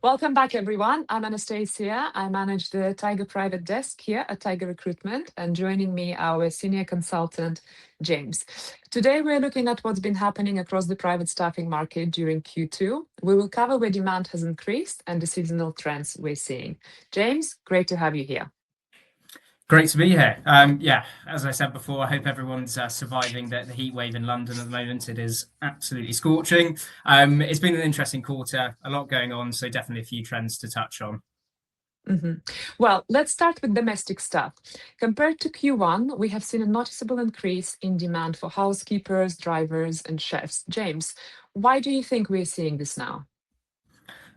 Welcome back, everyone. I'm Anastasia. I manage the Tiger Private Desk here at Tiger Recruitment, and joining me, our senior consultant, James. Today, we're looking at what's been happening across the private staffing market during Q2. We will cover where demand has increased and the seasonal trends we're seeing. James, great to have you here. Great to be here. Yeah, as I said before, I hope everyone's surviving the heat wave in London at the moment. It is absolutely scorching. It's been an interesting quarter, a lot going on, so definitely a few trends to touch on. Well, let's start with domestic stuff. Compared to Q1, we have seen a noticeable increase in demand for housekeepers, drivers, and chefs. James, why do you think we're seeing this now?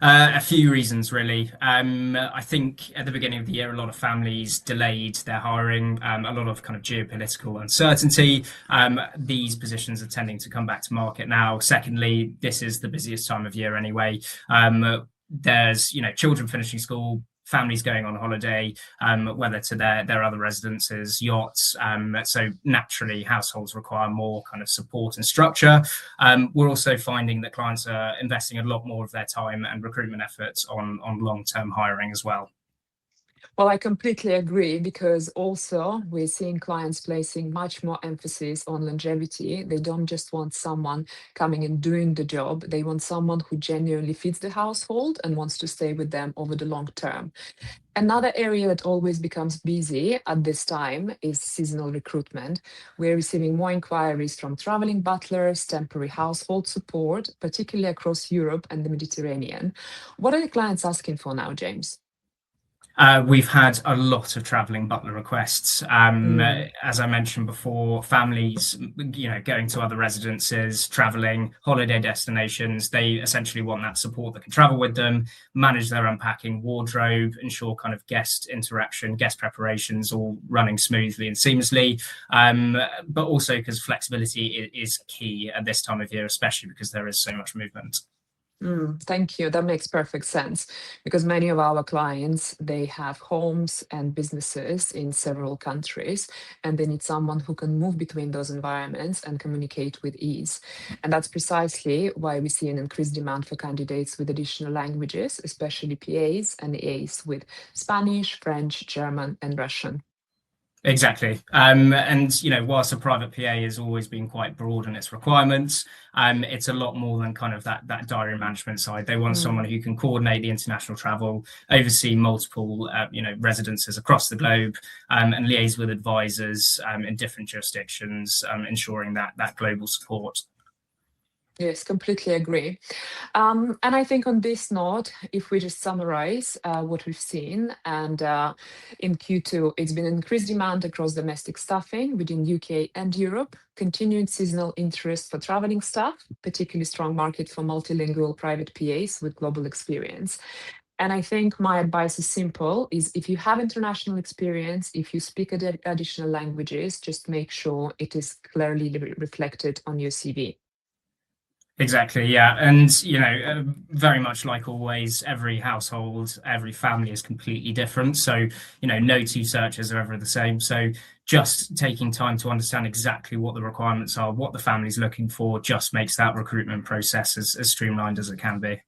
A few reasons, really. I think at the beginning of the year, a lot of families delayed their hiring, a lot of kind of geopolitical uncertainty. These positions are tending to come back to market now. Secondly, this is the busiest time of year anyway. There's, children finishing school, families going on holiday, whether to their other residences, yachts. So naturally, households require more kind of support and structure. We're also finding that clients are investing a lot more of their time and recruitment efforts on long-term hiring as well. Well, I completely agree, because also we're seeing clients placing much more emphasis on longevity. They don't just want someone coming and doing the job. They want someone who genuinely fits the household and wants to stay with them over the long term. Another area that always becomes busy at this time is seasonal recruitment. We're receiving more inquiries from traveling butlers, temporary household support, particularly across Europe and the Mediterranean. What are the clients asking for now, James? We've had a lot of travelling butler requests. As I mentioned before, families, going to other residences, travelling, holiday destinations, they essentially want that support that can travel with them, manage their unpacking wardrobe, ensure kind of guest interaction, guest preparations all running smoothly and seamlessly. But also because flexibility is key at this time of year, especially because there is so much movement. Thank you. That makes perfect sense, because many of our clients, they have homes and businesses in several countries, and they need someone who can move between those environments and communicate with ease. And that's precisely why we see an increased demand for candidates with additional languages, especially PAs and EAs with Spanish, French, German, and Russian. Exactly. Whilst a private PA has always been quite broad in its requirements, it's a lot more than kind of that diary management side. They want someone who can coordinate the international travel, oversee multiple, residences across the globe, and liaise with advisors in different jurisdictions, ensuring that global support. Yes, completely agree. And I think on this note, if we just summarize what we've seen, and in Q2, it's been increased demand across domestic staffing within UK and Europe, continued seasonal interest for traveling staff, particularly strong market for multilingual private PAs with global experience. And I think my advice is simple, is if you have international experience, if you speak additional languages, just make sure it is clearly reflected on your CV. Exactly, yeah. And, very much like always, every household, every family is completely different. So, no two searches are ever the same. So just taking time to understand exactly what the requirements are, what the family's looking for, just makes that recruitment process as streamlined as it can be.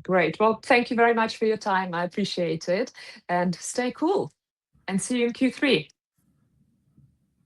Great. Well, thank you very much for your time. I appreciate it. And stay cool. And see you in Q3.